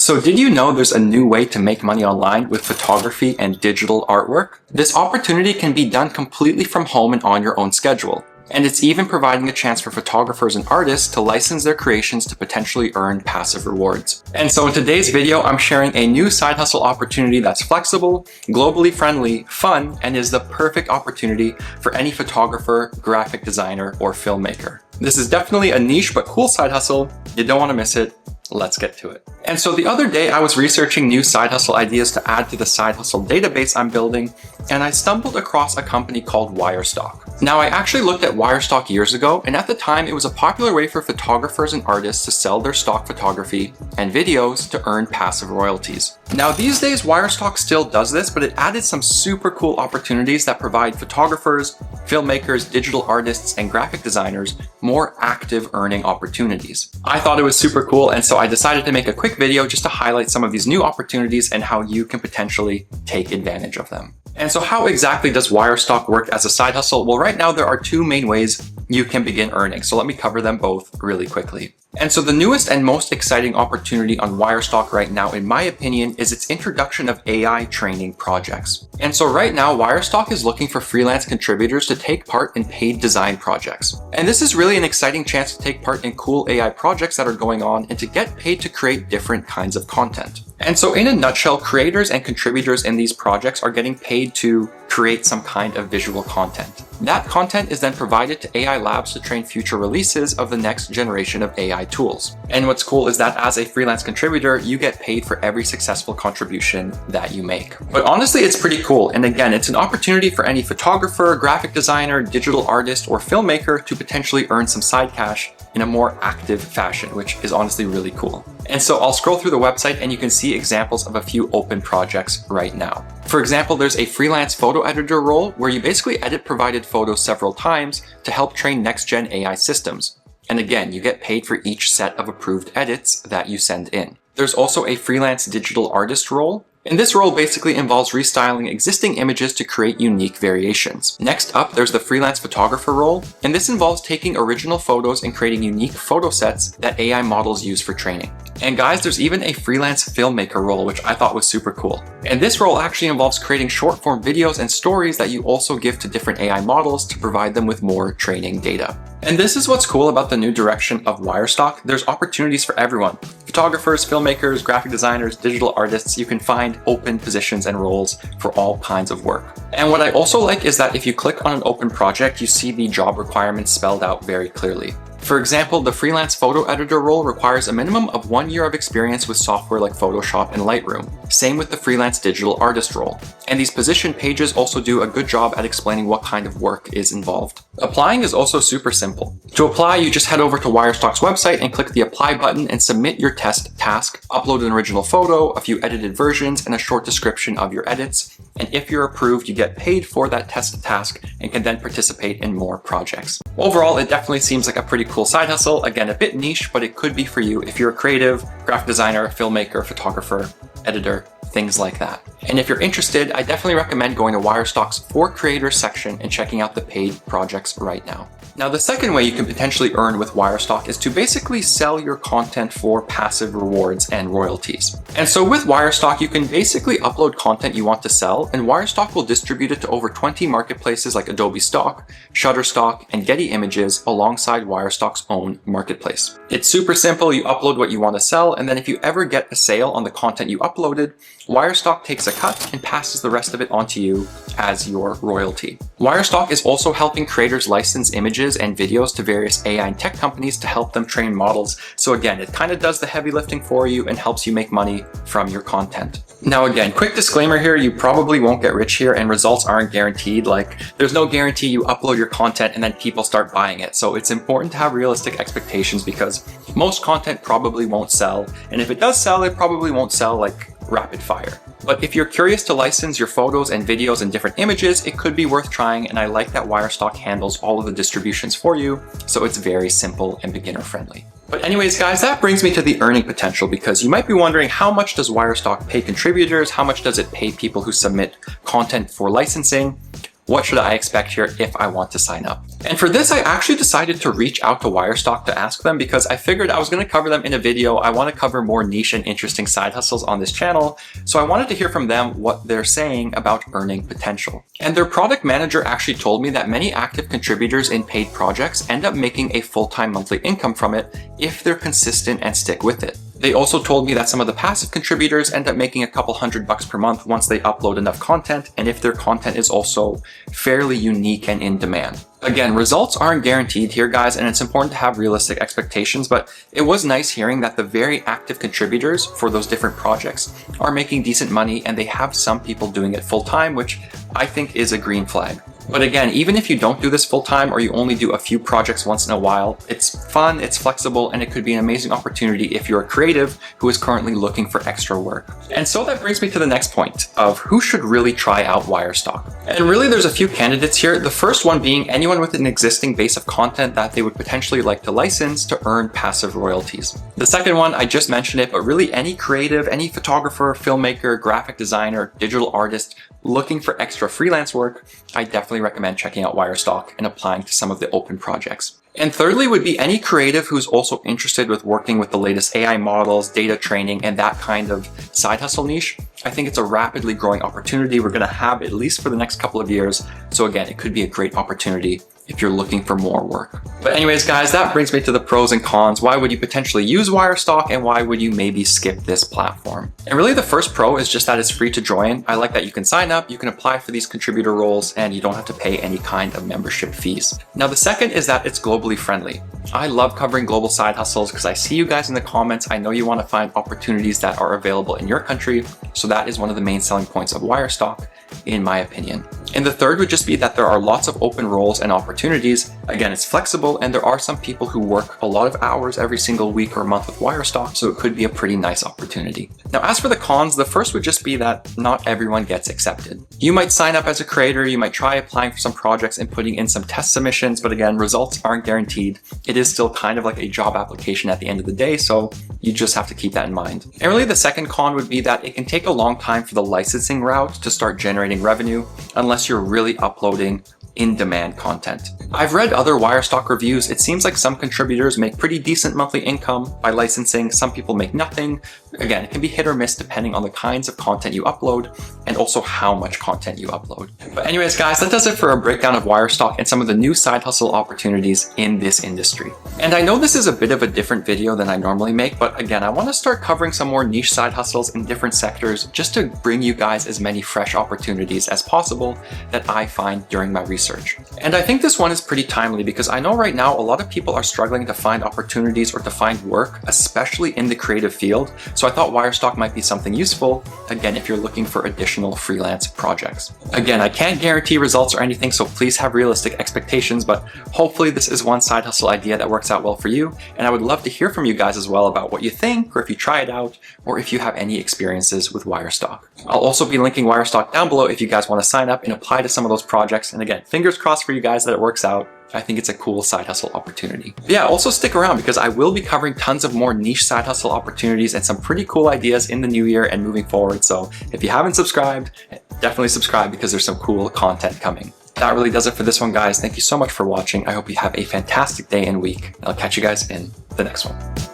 So did you know there's a new way to make money online with photography and digital artwork? This opportunity can be done completely from home and on your own schedule. And it's even providing a chance for photographers and artists to license their creations to potentially earn passive rewards. And so in today's video, I'm sharing a new side hustle opportunity that's flexible, globally friendly, fun, and is the perfect opportunity for any photographer, graphic designer, or filmmaker. This is definitely a niche but cool side hustle. You don't want to miss it. Let's get to it. And so the other day I was researching new side hustle ideas to add to the side hustle database I'm building, and I stumbled across a company called Wirestock. Now I actually looked at Wirestock years ago, and at the time it was a popular way for photographers and artists to sell their stock photography and videos to earn passive royalties. Now these days Wirestock still does this, but it added some super cool opportunities that provide photographers, filmmakers, digital artists, and graphic designers more active earning opportunities. I thought it was super cool, and so I decided to make a quick video just to highlight some of these new opportunities and how you can potentially take advantage of them. And so how exactly does Wirestock work as a side hustle? Well, right now there are two main ways you can begin earning. So let me cover them both really quickly. And so the newest and most exciting opportunity on Wirestock right now, in my opinion, is its introduction of AI training projects. And so right now, Wirestock is looking for freelance contributors to take part in paid design projects. And this is really an exciting chance to take part in cool AI projects that are going on and to get paid to create different kinds of content. And so in a nutshell, creators and contributors in these projects are getting paid to create some kind of visual content. That content is then provided to AI labs to train future releases of the next generation of AI tools. And what's cool is that as a freelance contributor, you get paid for every successful contribution that you make. But honestly, it's pretty cool. And again, it's an opportunity for any photographer, graphic designer, digital artist, or filmmaker to potentially earn some side cash in a more active fashion, which is honestly really cool. And so I'll scroll through the website and you can see examples of a few open projects right now. For example, there's a freelance photo editor role where you basically edit provided photos several times to help train next-gen AI systems. And again, you get paid for each set of approved edits that you send in. There's also a freelance digital artist role. And this role basically involves restyling existing images to create unique variations. Next up, there's the freelance photographer role, and this involves taking original photos and creating unique photo sets that AI models use for training. And guys, there's even a freelance filmmaker role, which I thought was super cool. And this role actually involves creating short form videos and stories that you also give to different AI models to provide them with more training data. And this is what's cool about the new direction of Wirestock. There's opportunities for everyone. Photographers, filmmakers, graphic designers, digital artists, you can find open positions and roles for all kinds of work. And what I also like is that if you click on an open project, you see the job requirements spelled out very clearly. For example, the freelance photo editor role requires a minimum of 1 year of experience with software like Photoshop and Lightroom. Same with the freelance digital artist role. And these position pages also do a good job at explaining what kind of work is involved. Applying is also super simple. To apply, you just head over to Wirestock's website and click the apply button and submit your test task. Upload an original photo, a few edited versions, and a short description of your edits. And if you're approved, you get paid for that test task and can then participate in more projects. Overall, it definitely seems like a pretty cool side hustle. Again, a bit niche, but it could be for you if you're a creative, graphic designer, filmmaker, photographer, editor, things like that. And if you're interested, I definitely recommend going to Wirestock's For Creators section and checking out the paid projects right now. Now, the second way you can potentially earn with Wirestock is to basically sell your content for passive rewards and royalties. And so with Wirestock, you can basically upload content you want to sell, and Wirestock will distribute it to over 20 marketplaces like Adobe Stock, Shutterstock, and Getty Images alongside Wirestock's own marketplace. It's super simple. You upload what you want to sell, and then if you ever get a sale on the content you uploaded, Wirestock takes a cut and passes the rest of it onto you as your royalty. Wirestock is also helping creators license images and videos to various AI and tech companies to help them train models. So again, it kind of does the heavy lifting for you and helps you make money from your content. Now again, quick disclaimer here, you probably won't get rich here and results aren't guaranteed. Like, there's no guarantee you upload your content and then people start buying it. So it's important to have realistic expectations because most content probably won't sell. And if it does sell, it probably won't sell like rapid fire. But if you're curious to license your photos and videos and different images, it could be worth trying, and I like that Wirestock handles all of the distributions for you, so it's very simple and beginner friendly. But anyways, guys, that brings me to the earning potential, because you might be wondering, how much does Wirestock pay contributors? How much does it pay people who submit content for licensing? what should I expect here if I want to sign up? And for this, I actually decided to reach out to Wirestock to ask them because I figured I was going to cover them in a video. I want to cover more niche and interesting side hustles on this channel. So I wanted to hear from them what they're saying about earning potential. And their product manager actually told me that many active contributors in paid projects end up making a full-time monthly income from it if they're consistent and stick with it. They also told me that some of the passive contributors end up making a couple $100 per month once they upload enough content, and if their content is also fairly unique and in demand. Again, results aren't guaranteed here, guys, and it's important to have realistic expectations, but it was nice hearing that the very active contributors for those different projects are making decent money, and they have some people doing it full time, which I think is a green flag. But again, even if you don't do this full time or you only do a few projects once in a while, it's fun, it's flexible, and it could be an amazing opportunity if you're a creative who is currently looking for extra work. And so that brings me to the next point of who should really try out Wirestock. And really there's a few candidates here. The first one being anyone with an existing base of content that they would potentially like to license to earn passive royalties. The second one, I just mentioned it, but really any creative, any photographer, filmmaker, graphic designer, digital artist looking for extra freelance work, I definitely recommend checking out Wirestock and applying to some of the open projects. And thirdly would be any creative who's also interested with working with the latest AI models, data training, and that kind of side hustle niche. I think it's a rapidly growing opportunity we're going to have at least for the next couple of years. So again, it could be a great opportunity if you're looking for more work. But anyways, guys, that brings me to the pros and cons. Why would you potentially use Wirestock and why would you maybe skip this platform? And really the first pro is just that it's free to join. I like that you can sign up, you can apply for these contributor roles, and you don't have to pay any kind of membership fees. Now, the second is that it's globally friendly. I love covering global side hustles because I see you guys in the comments. I know you want to find opportunities that are available in your country. So that is one of the main selling points of Wirestock, in my opinion. And the third would just be that there are lots of open roles and opportunities. Again, it's flexible and there are some people who work a lot of hours every single week or month with Wirestock, so it could be a pretty nice opportunity. Now, as for the cons, the first would just be that not everyone gets accepted. You might sign up as a creator, you might try applying for some projects and putting in some test submissions, but again, results aren't guaranteed. It is still kind of like a job application at the end of the day, so you just have to keep that in mind. And really the second con would be that it can take a long time for the licensing route to start generating revenue unless you're really uploading in-demand content. I've read other Wirestock reviews. It seems like some contributors make pretty decent monthly income by licensing. Some people make nothing. Again, it can be hit or miss depending on the kinds of content you upload and also how much content you upload. But anyways, guys, that does it for a breakdown of Wirestock and some of the new side hustle opportunities in this industry. And I know this is a bit of a different video than I normally make, but again, I want to start covering some more niche side hustles in different sectors just to bring you guys as many fresh opportunities as possible that I find during my research. And I think this one is pretty timely because I know right now a lot of people are struggling to find opportunities or to find work, especially in the creative field. So I thought Wirestock might be something useful, again, if you're looking for additional freelance projects. Again, I can't guarantee results or anything, so please have realistic expectations, but hopefully this is one side hustle idea that works out well for you. And I would love to hear from you guys as well about what you think, or if you try it out, or if you have any experiences with Wirestock. I'll also be linking Wirestock down below if you guys want to sign up and apply to some of those projects. And again, fingers crossed for you guys that it works out. I think it's a cool side hustle opportunity. But yeah, also stick around because I will be covering tons of more niche side hustle opportunities and some pretty cool ideas in the new year and moving forward. So if you haven't subscribed, definitely subscribe because there's some cool content coming. That really does it for this one, guys. Thank you so much for watching. I hope you have a fantastic day and week. I'll catch you guys in the next one.